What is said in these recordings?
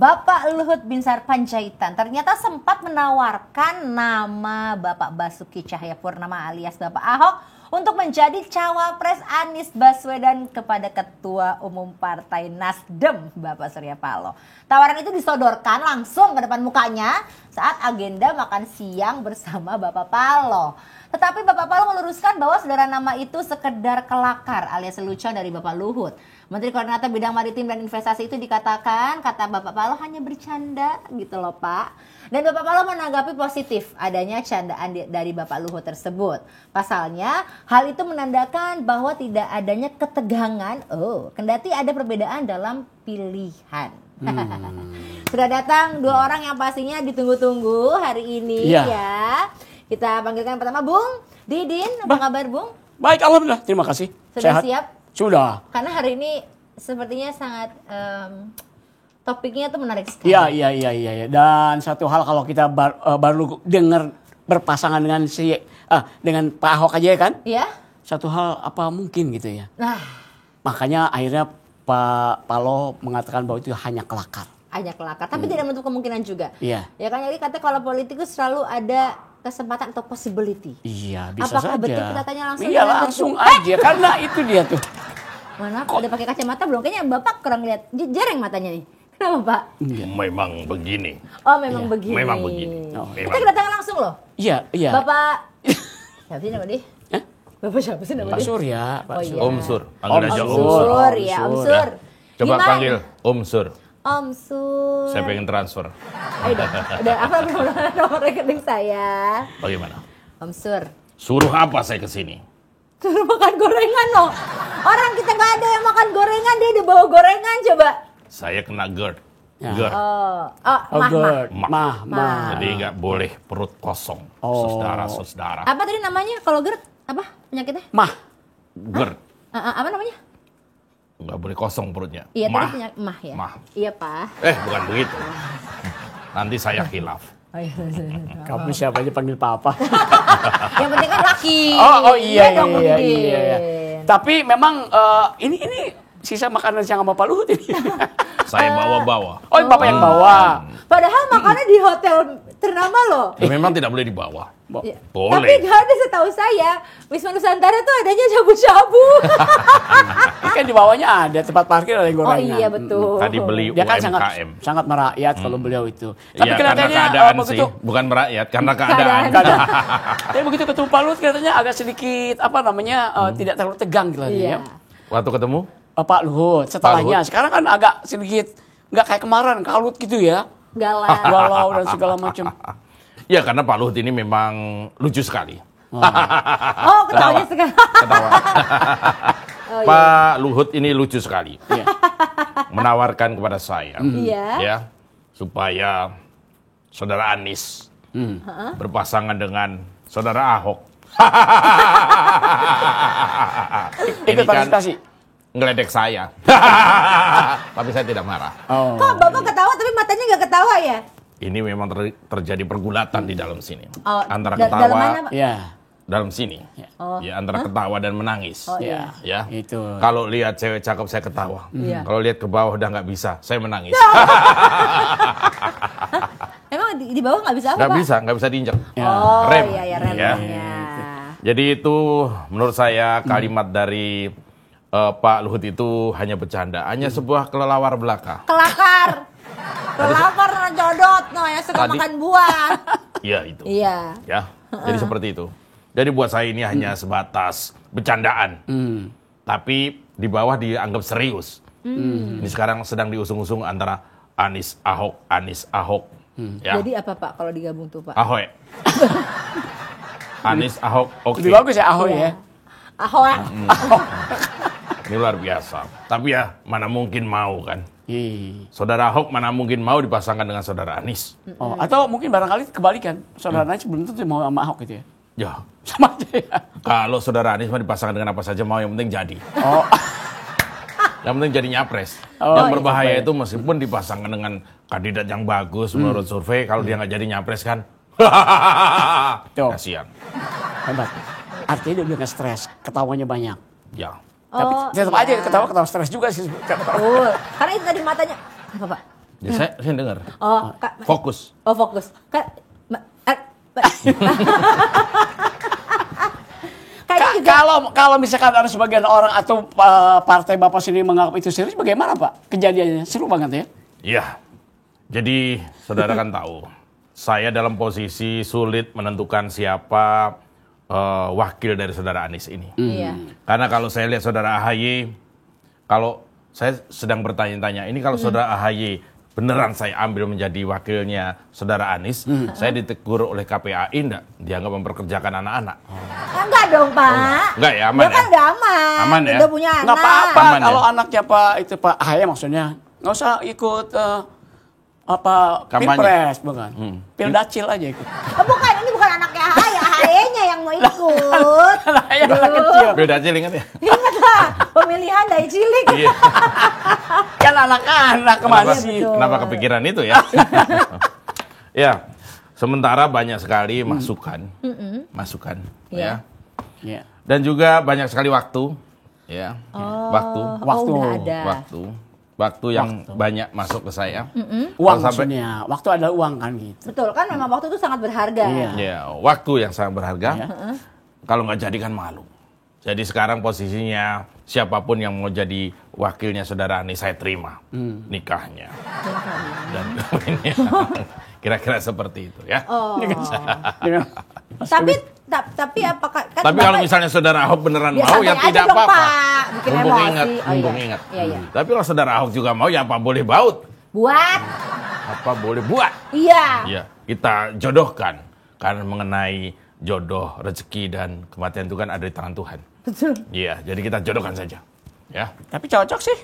Bapak Luhut Binsar Panjaitan ternyata sempat menawarkan nama Bapak Basuki Cahayapurnama alias Bapak Ahok untuk menjadi cawapres Anies Baswedan kepada Ketua Umum Partai Nasdem Bapak Surya Paloh. Tawaran itu disodorkan langsung ke depan mukanya saat agenda makan siang bersama Bapak Paloh. Tetapi Bapak Paloh meluruskan bahwa saudara nama itu sekedar kelakar alias lelucon dari Bapak Luhut. Menteri Koordinator Bidang Maritim dan Investasi itu dikatakan, kata Bapak Paloh hanya bercanda gitu loh Pak. Dan Bapak Paloh menanggapi positif adanya candaan dari Bapak Luhut tersebut. Pasalnya, hal itu menandakan bahwa tidak adanya ketegangan, kendati ada perbedaan dalam pilihan. Sudah datang dua orang yang pastinya ditunggu-tunggu hari ini ya. Kita panggilkan pertama Bung Didin, apa kabar Bung? Baik, alhamdulillah, terima kasih. Sudah Sehat? siap? Sudah. Karena hari ini sepertinya sangat topiknya tuh menarik sekali. Iya. Dan satu hal kalau kita baru dengar berpasangan dengan dengan Pak Ahok aja ya kan? Iya. Satu hal apa mungkin gitu ya. Nah, makanya akhirnya Pak Paloh mengatakan bahwa itu hanya kelakar. hanya kelakar, tapi tidak menutup kemungkinan juga. Iya. Ya kan, jadi kata kalau politikus selalu ada kesempatan atau possibility. Iya, bisa Apakah saja. betul kita tanya langsung? Iya, langsung aja karena itu dia tuh. Mana udah pakai kacamata belum? Kayaknya Bapak kurang lihat jereng matanya nih. Kenapa Pak? Memang begini. Oh memang begini. Memang begini. Kita kedatangan langsung loh. Iya. Bapak siapa sih nama dia? Bapak siapa sih nama Pak dia? Surya, Pak Oh, iya. Surya. Om Sur. Panggil aja Om Om Sur. Sur, ya Om Sur. Coba Gimana? panggil Om Sur. Om Sur. Saya pengen transfer. Ayo udah apa nomor rekening saya? Bagaimana? Om Sur. Suruh apa saya ke sini? Suruh makan gorengan loh. Orang kita nggak ada yang makan gorengan, dia udah bawa gorengan coba. Saya kena GERD. Ya. GERD. good. Mah. Mah. Jadi nggak boleh perut kosong. Oh. Saudara. Apa tadi namanya kalau GERD? Apa penyakitnya? Mah. GERD. Apa namanya? Nggak boleh kosong perutnya. Iya, Mah. tadi penyakit mah ya. Mah. Iya, Pak. Bukan begitu. Nanti saya khilaf. Oh, iya. Kamu siapa aja panggil Papa. Yang penting kan laki. Oh iya. dong, Bung Didin. Tapi memang ini sisa makanan siang sama Pak Luhut ini. Saya bawa-bawa. Oh, Bapak yang bawa. Padahal makannya di hotel ternama loh. Ya, memang tidak boleh dibawa. Ya. Boleh. Tapi gak ada, setahu saya Wisma Nusantara tuh adanya shabu-shabu. Kan di bawahnya ada tempat parkir ada yang Oh gorengan. iya betul. Tadi beli Dia kan UMKM. sangat merakyat kalau beliau itu. Tapi Iya, karena kelihatannya keadaan sih, begitu. bukan merakyat, karena keadaan. Tapi begitu ketemu Pak Luhut kelihatannya agak sedikit tidak terlalu tegang gitu Iya. ya. Waktu ketemu? Pak Luhut setelahnya. Luhut. Sekarang kan agak sedikit nggak kayak kemarin kalut gitu ya. Galau dan segala macam. Ya karena Pak Luhut ini memang lucu sekali. Oh, ketawanya sekarang. Ketawa. Pak Luhut ini lucu sekali. Iya. Menawarkan kepada saya, Iya. ya, supaya saudara Anies berpasangan dengan saudara Ahok. Ikut partisipasi. Ngeledek saya. Tapi saya tidak marah. Oh. Kok Bapak ketawa tapi matanya nggak ketawa ya? Ini memang terjadi pergulatan di dalam sini. Oh, Antara dalam ketawa mana, Pak? Iya. dalam sini. Oh. Ya, antara ketawa dan menangis. Oh, iya. Ya. Itu. Kalau lihat cewek cakep saya ketawa. Iya. Kalau lihat ke bawah udah nggak bisa, saya menangis. Emang di bawah nggak bisa apa, Pak? Nggak bisa diinjak. Ya. Oh Rem. iya ya Ya. remnya. Jadi itu menurut saya kalimat dari Pak Luhut itu hanya bercanda, hanya sebuah kelelawar belaka. Kelakar. Kelakar jodot, no yang suka Tadi- makan buah. Iya itu. Iya. Ya. Jadi seperti itu. Jadi buat saya ini hanya sebatas bercandaan. Tapi di bawah dianggap serius. Ini sekarang sedang diusung-usung antara Anies Ahok. Ya. Jadi apa Pak kalau digabung tuh Pak? Ahok. Anies Ahok. Oke. Lebih bagus ya Ahok ya. Ahok. Ini luar biasa. Tapi ya mana mungkin mau kan. Iya. Saudara Ahok mana mungkin mau dipasangkan dengan saudara Anies. Oh, atau mungkin barangkali kebalikan. Saudara Anies belum tentu mau sama Ahok gitu ya. Ya. Sama aja ya. Kalau saudara Anies mau dipasangkan dengan apa saja mau, yang penting jadi. Oh. Yang penting jadi nyapres. Oh, Yang iya, berbahaya baik. itu meskipun dipasangkan dengan kandidat yang bagus menurut survei, kalau dia nggak jadi nyapres kan. Tuh. Kasihan. Hebat. Artinya dia udah nggak stres, ketawanya banyak. Ya. Tapi tetap aja ketawa stres juga sih. Oh, karena itu tadi matanya. Apa Pak? Ya, saya dengar. Oh, Fokus. Oh, fokus. Kayaknya juga Kalau misalkan ada sebagian orang atau partai Bapak sendiri menganggap itu serius, bagaimana Pak kejadiannya? Seru banget ya? Iya. Jadi saudara kan tahu, saya dalam posisi sulit menentukan siapa wakil dari saudara Anies ini. Iya. Karena kalau saya lihat saudara AHY, kalau saya sedang bertanya-tanya, ini kalau saudara AHY beneran saya ambil menjadi wakilnya saudara Anies, saya ditegur oleh KPAI enggak? Dianggap memperkerjakan anak-anak. Enggak dong, Pak. Enggak ya, aman Dia kan ya? udah aman. Aman ya? Udah punya anak. Nggak apa-apa Aman ya? kalau anaknya Pak AHY maksudnya. Nggak usah ikut Kampanye. pilpres, bukan? Pildacil aja ikut. Oh, bukan, ini bukan anaknya AHY-nya yang mau ikut. AHY anak kecil. Beda aja ingat ya? Ingat lah, pemilihan dari cilik. Iya. Kan anak-anak masih. betul. Kenapa kepikiran itu ya? Ya, sementara banyak sekali masukan, Iya. ya, Ya. dan juga banyak sekali waktu, ya, waktu udah ada. waktu yang banyak masuk ke saya. Uang Kalau sampai- maksudnya. Waktu ada uang kan gitu. Betul kan, memang waktu itu sangat berharga. Iya. Ya, waktu yang sangat berharga. Ya. Kalau nggak jadi kan malu. Jadi sekarang posisinya siapapun yang mau jadi wakilnya saudara Anies saya terima nikahnya dan kawinnya. Kira-kira seperti itu ya. Oh. Dengan- Tapi apakah kan Tapi kalau Bapak- misalnya saudara Ahok beneran Ya, mau santai ya aja tidak dong, apa-apa. Pak. Bikin Mumpung emosi. ingat, Oh, mumpung iya. ingat. Iya, iya. Tapi kalau saudara Ahok juga mau ya apa boleh baut, buat apa boleh buat. iya. Ya, kita jodohkan karena mengenai jodoh, rezeki dan kematian itu kan ada di tangan Tuhan. Betul. Iya, jadi kita jodohkan saja. Ya. Tapi cocok sih.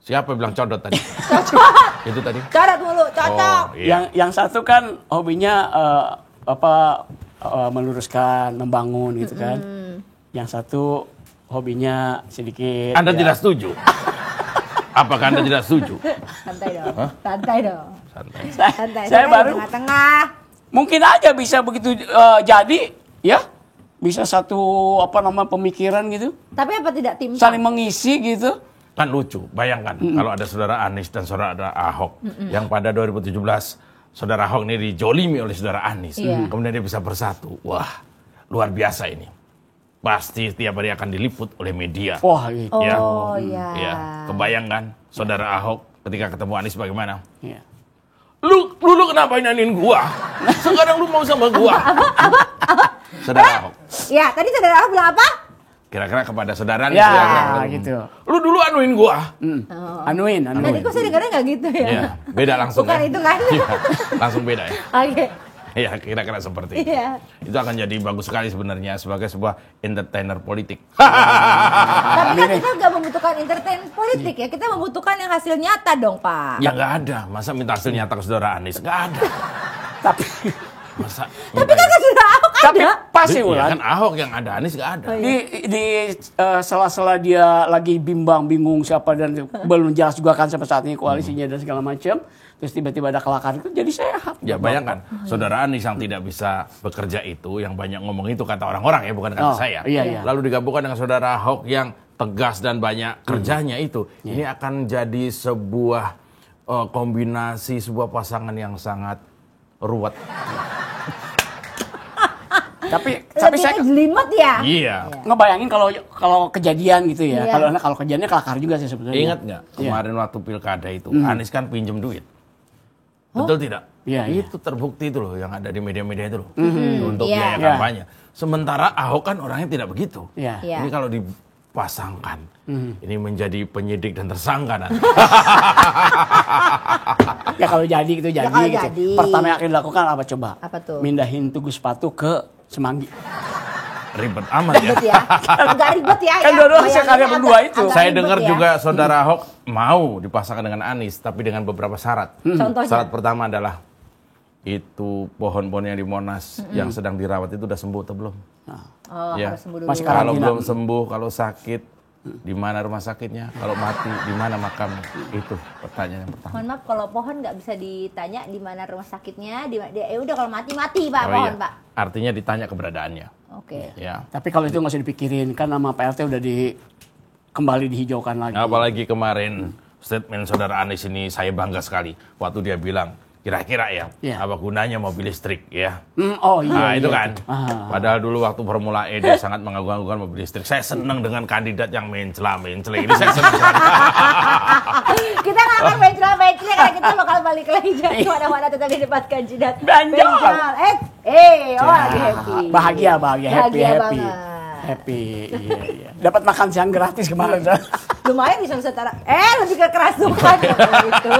Siapa yang bilang codot tadi? Cocok. Itu tadi. Coret mulu, cocok. Oh, iya. Yang satu kan hobinya meluruskan, membangun gitu kan. Yang satu hobinya sedikit. Anda ya, tidak setuju? Apakah Anda tidak setuju? Santai dong. Santai dong. Santai. Santai. Saya Santai, baru- tengah-tengah. Mungkin aja bisa begitu jadi ya. Bisa satu pemikiran gitu. Tapi apa tidak tim? Saling mengisi gitu. Kan lucu, bayangkan kalau ada saudara Anies dan saudara Ahok yang pada 2017 saudara Ahok ini dijolimi oleh saudara Anies, Iya. kemudian dia bisa bersatu. Wah, luar biasa ini. Pasti tiap hari akan diliput oleh media. Wah gitu. Oh, Ya. iya. Ya, kebayangkan saudara Ahok ketika ketemu Anies bagaimana? Ya. Lu kenapa nyanyiin gua? Sekarang lu mau sama gua? Saudara Ahok. Ya, tadi saudara Ahok bilang apa? Kira-kira kepada saudara Anies Ya, kira-kira, gitu. Lu dulu anuin gua. Anuin. Tadi kok saya dengarnya nggak gitu ya? Iya, beda langsung. Bukan ya. itu kan? Iya, langsung beda ya. Oke. Iya, kira-kira seperti itu. Iya. Itu akan jadi bagus sekali sebenarnya sebagai sebuah entertainer politik. Tapi kan kita nggak membutuhkan entertain politik ya. Kita membutuhkan yang hasil nyata dong, Pak. Ya nggak ada. Masa minta hasil nyata ke saudara Anies? Nggak ada. Tapi Masa Tapi kan saudara Ahok tapi ada. pasti Iya Wulan. kan Ahok yang ada, Anies nggak ada. Oh, iya. Di sela-sela dia lagi bimbang bingung siapa dan belum jelas juga kan sampai saat ini koalisinya dan segala macam, terus tiba-tiba ada kelakar itu jadi sehat. Ya bayangkan, saudara Anies yang tidak bisa bekerja itu, yang banyak ngomong itu kata orang-orang ya, bukan kata Oh, saya. iya, iya. Lalu digabungkan dengan saudara Ahok yang tegas dan banyak kerjanya itu, ini akan jadi sebuah kombinasi, sebuah pasangan yang sangat ruwet. Tapi Tapi saya jelimet ya. Iya. ngebayangin kalau kejadian gitu ya. Iya. Kalau kejadiannya kelakar juga sih sebetulnya. Ingat nggak kemarin waktu pilkada itu, Anies kan pinjem duit. Betul tidak? Iya, iya. Itu terbukti itu loh yang ada di media-media itu loh. Untuk Iya. biaya Iya. kampanye. Sementara Ahok kan orangnya tidak begitu. Iya. Iya. Ini kalau dipasangkan, ini menjadi penyidik dan tersangka nanti. Ya kalau jadi gitu jadi. kalau gitu. jadi. Pertama yang akan dilakukan apa coba? Apa tuh? Mindahin tugu sepatu ke Semanggi. Ribet amat ya. Ribet ya. Agak ribet ya. Kan ya. dua-dua Bayanginnya sekarang berdua agak- itu. agak Saya ribet dengar ya. juga saudara Ahok mau dipasangkan dengan Anies, tapi dengan beberapa syarat. Contohnya? Syarat pertama adalah itu pohon-pohon yang di Monas yang sedang dirawat itu udah sembuh atau belum? Oh, Ya. harus sembuh dulu. Masih Kalau karantina. belum sembuh, kalau sakit, di mana rumah sakitnya? Kalau mati, di mana makamnya? Itu pertanyaan yang pertama. Mohon maaf kalau pohon nggak bisa ditanya di mana rumah sakitnya, udah kalau mati Pak Oh pohon iya. Pak. Artinya ditanya keberadaannya. Oke. Ya. Tapi kalau itu nggak usah dipikirin kan nama PRT udah kembali dihijaukan lagi. Apalagi kemarin statement saudara Anies ini saya bangga sekali. Waktu dia bilang, kira-kira ya, apa gunanya mobil listrik ya? Oh iya. Nah, itu iya. kan. Padahal dulu waktu Formula E dia sangat mengagung-agungkan mobil listrik. Saya senang dengan kandidat yang mencela-mencela. Ini saya senang sekali. Kita nggak akan mencela-mencela karena kita bakal balik lagi jadi mana-mana tetap di debat kandidat. Benjol. Lagi happy. Bahagia, happy. banget. Happy, iya. Dapat makan siang gratis kemarin. Lumayan bisa setara. Lebih ke kerasukan ya kalau itu.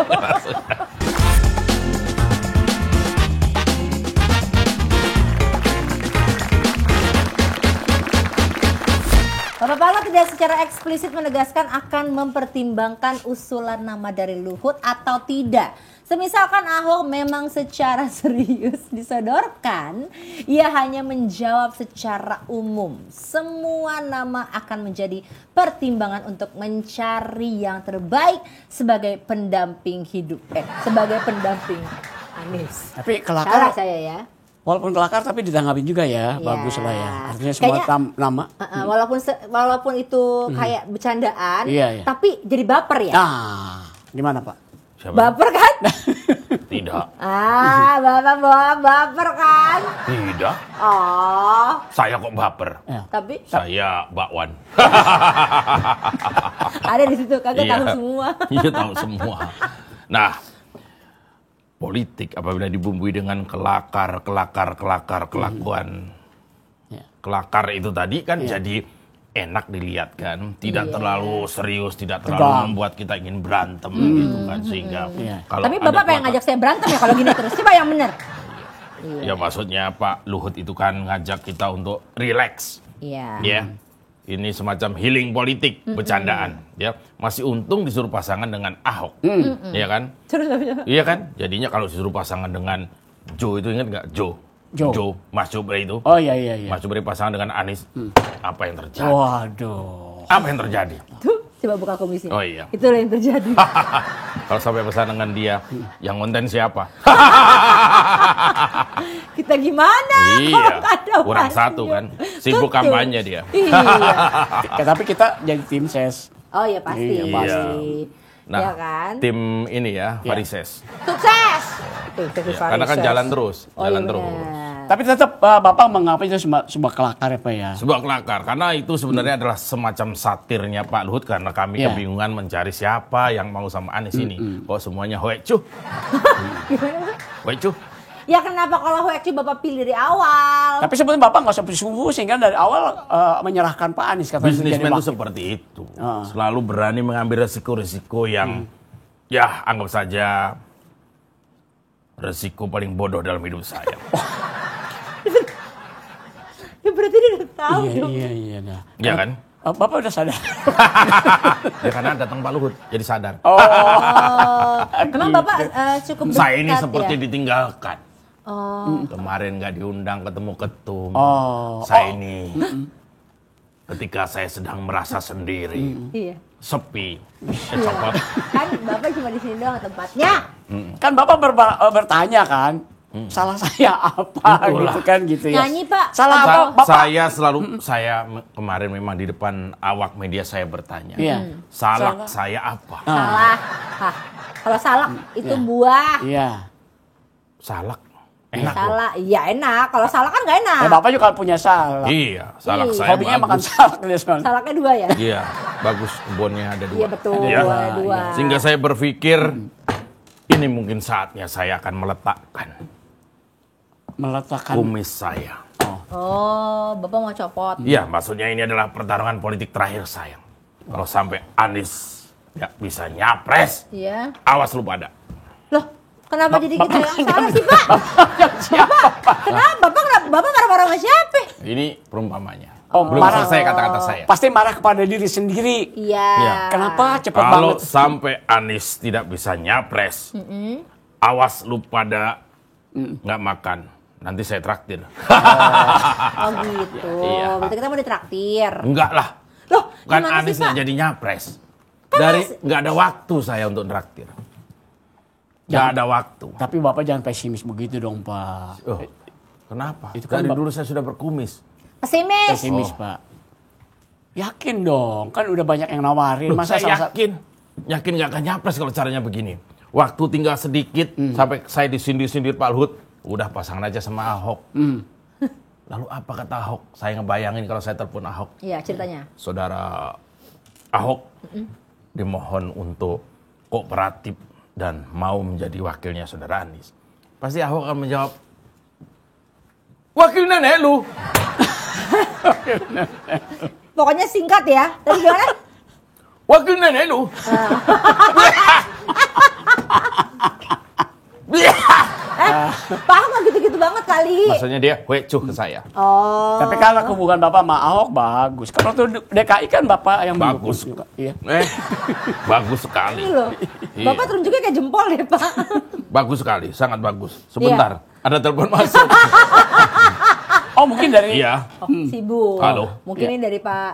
Bapak Pala tidak secara eksplisit menegaskan akan mempertimbangkan usulan nama dari Luhut atau tidak. Semisalkan Ahok memang secara serius disodorkan, ia hanya menjawab secara umum. Semua nama akan menjadi pertimbangan untuk mencari yang terbaik sebagai pendamping hidup. Sebagai pendamping Anies. Tapi Salah kelakar, saya ya. walaupun kelakar tapi ditanggapin juga ya, Ya. bagus lah ya. Artinya semua Kayaknya- nama. Walaupun itu kayak bercandaan, Iya. tapi jadi baper ya. Nah, gimana Pak? Siapa? Baper kan? Tidak. Bapak baper kan? Tidak. Oh, Saya kok baper. Ya. tapi Saya bakwan. ada di situ kagak Iya. tahu semua. Iya tahu semua. Nah, politik apabila dibumbui dengan kelakuan, Ya. kelakar itu tadi kan jadi enak dilihat kan, tidak Iya. terlalu serius, tidak terlalu Tegang. membuat kita ingin berantem gitu kan, sehingga Iya. kalau Tapi ada Bapak pengen kelakar- ngajak saya berantem ya kalau gini terus. Coba yang benar. Ya maksudnya Pak Luhut itu kan ngajak kita untuk relax, Iya. ya. Ini semacam healing politik, bercandaan, ya. Masih untung disuruh pasangan dengan Ahok, ya kan? Terus Iya kan? Jadinya kalau disuruh pasangan dengan Joe itu ingat nggak? Joe. Mas Jubri itu. Oh iya. Mas Jubri pasangan dengan Anies. Apa yang terjadi? Waduh. Apa yang terjadi? tuh coba buka komisi. Oh iya. Itulah yang terjadi. Kalau sampai pesan dengan dia, yang konten siapa? Kita gimana? Iya. kalau nggak ada Kurang orangnya? satu kan. Sibuk Betul. kampanye dia. Iya. Tapi kita jadi tim ses. Oh iya pasti. Iya, pasti. Nah, ya kan? tim ini ya, Varises. Sukses. Tuh, Karena kan jalan terus, Oh, jalan iya terus. benar. Tapi tetap Bapak mengapa itu sebuah kelakar ya Pak ya? Sebuah kelakar, karena itu sebenarnya adalah semacam satirnya Pak Luhut, karena kami Iya. kebingungan mencari siapa yang mau sama Anies ini. Kok semuanya hoecuh. Hoecuh. Ya kenapa kalau Hoekci Bapak pilih dari awal? Tapi sebetulnya Bapak nggak usah bersungguh sehingga dari awal menyerahkan Pak Anies katanya menjadi Bisnismen itu wakil. seperti itu. Selalu berani mengambil resiko-resiko yang ya anggap saja resiko paling bodoh dalam hidup saya. Ya berarti dia udah tahu dong. Iya. Nah. Ya kan? Bapak udah sadar. Ya karena datang Pak Luhut jadi sadar. Oh. Emang Bapak cukup dekat Saya ini seperti ya? ditinggalkan. Oh. Kemarin nggak diundang ketemu ketum. Oh. Saya ini ketika saya sedang merasa sendiri, Iya. sepi, copot. Kan Bapak cuma di sini doang tempatnya. Kan Bapak bertanya kan, salah saya apa Itulah. gitu kan gitu ya. Nyanyi, Pak. Salah apa Bapak? Saya kemarin memang di depan awak media saya bertanya, Iya. salak saya apa? Salah. Hah. Kalau salak itu buah. Iya. Salak enak loh. Salah. Iya enak. Kalau salak kan nggak enak. Bapak juga punya salah. Iya, salak Iya. saya Hobinya makan bagus. salak dia soalnya. Salaknya dua ya? Iya, bagus kebunnya ada dua. Iya betul. Ya. Dua. Sehingga saya berpikir ini mungkin saatnya saya akan Meletakkan. kumis saya. Oh, Bapak mau copot. Iya, maksudnya ini adalah pertarungan politik terakhir saya. Kalau sampai Anies nggak bisa nyapres, Iya. awas lu pada. Loh, kenapa jadi kita yang salah sih, Pak? Bapak, kenapa? Bapak marah-marah sama siapa? Ini perumpamanya. Oh, Belum marah. selesai kata-kata saya. Pasti marah kepada diri sendiri. Iya. Iya. Kenapa cepat Kalau banget? sampai Anies tidak bisa nyapres, awas lu pada nggak makan. Nanti saya traktir. Oh gitu. Iya. Berarti kita mau ditraktir. Enggak lah. Loh, Kan gimana Anies sih, Pak? nggak jadi nyapres. Nggak ada waktu saya untuk traktir. Nggak ada waktu. Tapi Bapak jangan pesimis begitu dong Pak. Oh, kenapa? Itu kan Dari dulu saya sudah berkumis. Pesimis. Pesimis Pak. Yakin dong, kan udah banyak yang nawarin. Loh, saya salah satu- yakin. yakin nggak akan nyapres kalau caranya begini. Waktu tinggal sedikit sampai saya disindir-sindir Pak Luhut, udah pasangan aja sama Ahok. Lalu apa kata Ahok? Saya ngebayangin kalau saya telepon Ahok. Iya, ceritanya. Saudara Ahok dimohon untuk kooperatif dan mau menjadi wakilnya saudara Anies. Pasti Ahok akan menjawab, wakil nenek lu. Pokoknya singkat ya. Tadi gimana? Wakil nenek lu. Pak Ahok nggak gitu-gitu banget kali. Maksudnya dia wecuh ke saya. Oh. Tapi kalau hubungan Bapak sama Ahok bagus. Kalau tuh DKI kan Bapak yang Bagus. juga. Iya. Bagus sekali. Ini loh. Iya. Bapak tunjuknya kayak jempol ya, Pak. Bagus sekali, sangat bagus. Sebentar, ada telepon masuk. Oh, mungkin dari Iya, Oh, sibuk. Halo. Mungkin Iya. ini dari Pak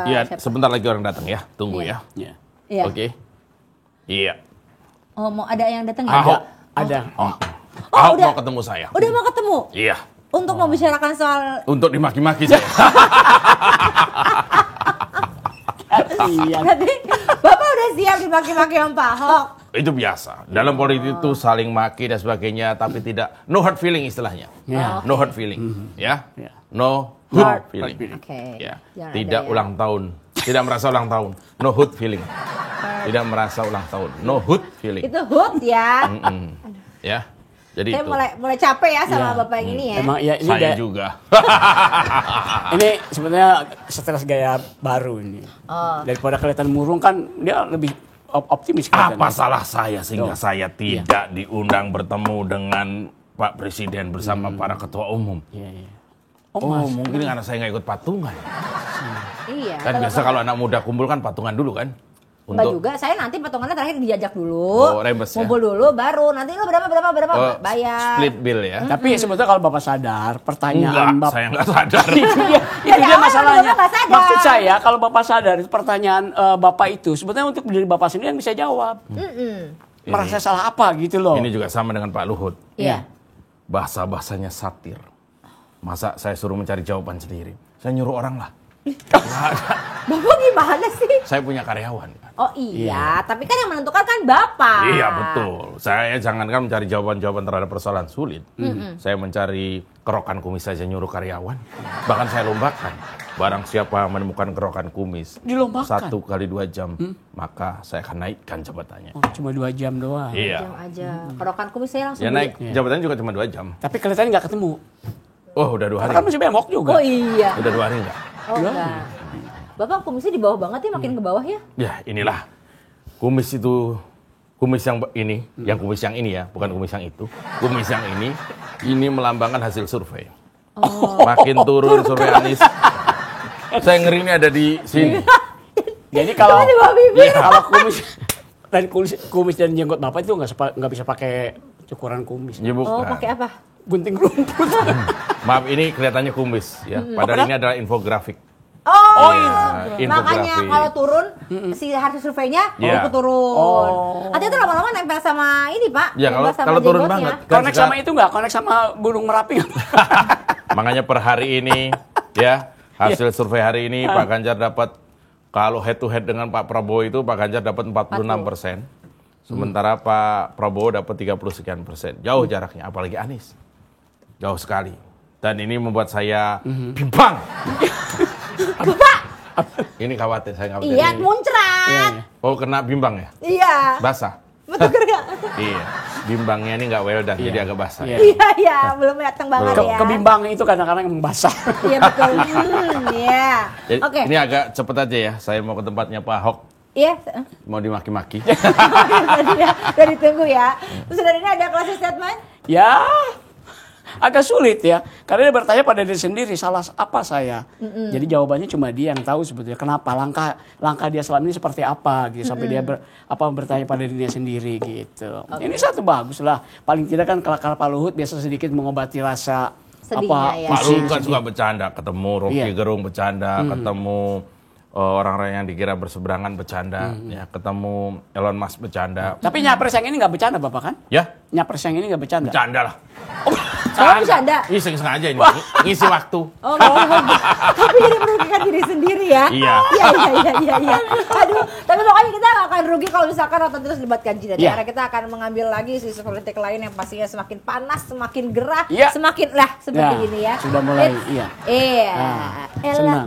iya. siapa? Sebentar lagi orang datang ya, tunggu Iya. ya. Iya. Iya. Oke. Iya. Oh, mau ada yang datang ya? Ahok. Ada. Oh, Ahok udah. mau ketemu saya. Udah mau ketemu Iya. untuk membicarakan soal Untuk dimaki-maki saya. iya. berarti Bapak udah siap dimaki-maki sama Pak Ahok. Itu biasa. Dalam politik itu saling maki dan sebagainya, tapi tidak no hard feeling istilahnya. Iya. No hard feeling, ya. Iya. No Hard hood feeling. Oke. Ya. Jangan Tidak ada ya. ulang tahun, tidak merasa ulang tahun. No hood feeling. Tidak merasa ulang tahun. No hood feeling. Itu hood ya. Ya. Jadi Saya itu. mulai capek ya sama Iya. Bapak yang ini ya. Emang ya ini Saya juga. ini sebenarnya stres gaya baru ini. Oh. Daripada kelihatan murung kan dia lebih optimis kelihatannya. Apa salah saya sehingga Tuh. saya tidak diundang bertemu dengan Pak Presiden bersama para ketua umum? Iya, iya. Oh, mungkin karena saya nggak ikut patungan. Iya. Kan biasa kalau anak muda kumpul kan patungan dulu kan? Enggak juga, saya nanti potongannya terakhir dijajak dulu. Oh, rembes ya? Ngumpul dulu, baru nanti lo berapa bayar. Split bill ya? Tapi sebetulnya kalau Bapak sadar, pertanyaan Enggak, Bapak saya nggak sadar. itu dia awal masalahnya. Bapak nggak sadar. Maksud saya kalau Bapak sadar itu pertanyaan Bapak itu sebetulnya untuk diri Bapak sendiri yang bisa jawab. Merasa salah apa gitu loh. Ini juga sama dengan Pak Luhut. Iya. Bahasa-bahasanya satir. Masa saya suruh mencari jawaban sendiri? Saya nyuruh orang lah. Bapak gimana sih? Saya punya karyawan. Oh iya, tapi kan yang menentukan kan Bapak. Iya betul. Saya jangankan mencari jawaban-jawaban terhadap persoalan sulit. Saya mencari kerokan kumis saja nyuruh karyawan. Bahkan saya lombakan. Barang siapa menemukan kerokan kumis Dilombakan? 1 kali 2 jam, maka saya akan naikkan jabatannya. Oh, cuma 2 jam doang. Iya. Jam aja. Kerokan kumis saya langsung Ya naik beli. jabatannya juga cuma 2 jam. Tapi kelihatannya nggak ketemu. Oh udah 2 hari. Kan masih bemok juga. Oh iya. Udah 2 hari enggak? Oh enggak. Bapak kumisnya di bawah banget ya, makin ke bawah ya. Ya inilah kumis itu, kumis yang ini, yang kumis yang ini ya, bukan kumis yang itu. Kumis yang ini melambangkan hasil survei. Makin turun survei Anies, saya ngeri ini ada di sini. Jadi kalau Di bawah bibir. kalau kumis dan jenggot Bapak itu nggak bisa pakai cukuran kumis. Ya Oh, bukan. pakai apa? Gunting rumput. Maaf ini kelihatannya kumis ya, padahal ini adalah infografik. Oh, Iya, makanya infografik. kalau turun si hasil surveinya Iya. itu turun. Nanti itu lama-lama nempel sama ini Pak. Ya Nempel sama kalau turun jenggotnya. banget. Kan Connect sekarang- sama itu nggak? Connect sama Gunung Merapi nggak? Makanya per hari ini ya hasil survei hari ini Pak Ganjar dapat, kalau head to head dengan Pak Prabowo itu Pak Ganjar dapat 46%. Sementara Pak Prabowo dapat 30 sekian persen. Jauh jaraknya, apalagi Anies. Jauh sekali. Dan ini membuat saya bimbang. Ini khawatir, saya khawatir. Iya, muncrat. Oh kena bimbang ya? Iya. Basah? Betul nggak? Iya. Bimbangnya ini nggak well done, jadi agak basah. Iya. Iya, iya, belum datang banget ya. Kebimbang itu kadang-kadang emang basah. Iya betul. Iya. Jadi, Oke. ini agak cepet aja ya, saya mau ke tempatnya Pak Ahok, Iya. mau dimaki-maki. Tadi ya, udah ditunggu ya. Terus dari ini ada closing statement. Ya, agak sulit ya. Karena dia bertanya pada diri sendiri, salah apa saya. Jadi jawabannya cuma dia yang tahu sebetulnya kenapa langkah dia selama ini seperti apa gitu. Sampai dia bertanya pada dirinya sendiri gitu. Ini satu bagus lah. Paling tidak kan kalau Pak Luhut biasa sedikit mengobati rasa Sedihnya ya. Pak pusing, Luhut kan sedih. suka bercanda, ketemu Rocky Iya. Gerung bercanda, ketemu orang-orang yang dikira berseberangan bercanda, ya ketemu Elon Musk bercanda. Tapi nyapres yang ini nggak bercanda Bapak kan? Ya, Nyapres yang ini nggak bercanda. bercanda lah. Saya bercanda. Ih, sengaja ini. Ngisi waktu. Oh, tapi jadi merugikan diri sendiri ya. Iya. Iya. Aduh, tapi pokoknya kita nggak akan rugi kalau misalkan nonton terus debat kandidat. Iya. Karena kita akan mengambil lagi isu politik lain yang pastinya semakin panas, semakin gerah, Iya. semakin seperti Ya, ini ya. sudah mulai, iya. Iya. Nah, senang.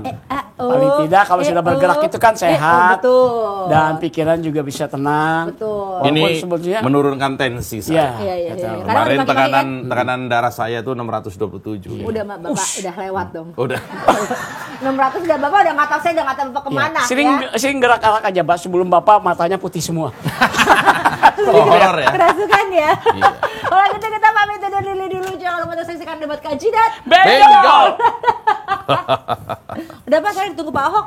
Paling tidak kalau sudah bergerak itu kan sehat. Betul. Dan pikiran juga bisa tenang. Betul. Walaupun Ini sebetulnya menurunkan tensi Iya. saya. Iya. betul. Karena Kemarin makin banyak kan. tekanan darah saya tuh 627. Udah Bapak, udah lewat dong. Udah. 600 udah Bapak udah nggak tahu saya udah nggak tahu Bapak kemana ya. Sering gerak-gerak aja, Pak. Sebelum Bapak matanya putih semua. Horor ya. Kerasukan ya. Iya. Kalau gitu kita pamit undur diri dulu. Jangan lupa untuk saksikan debat kandidat. Benjol. Udah Pak, saya ditunggu Pak Ahok.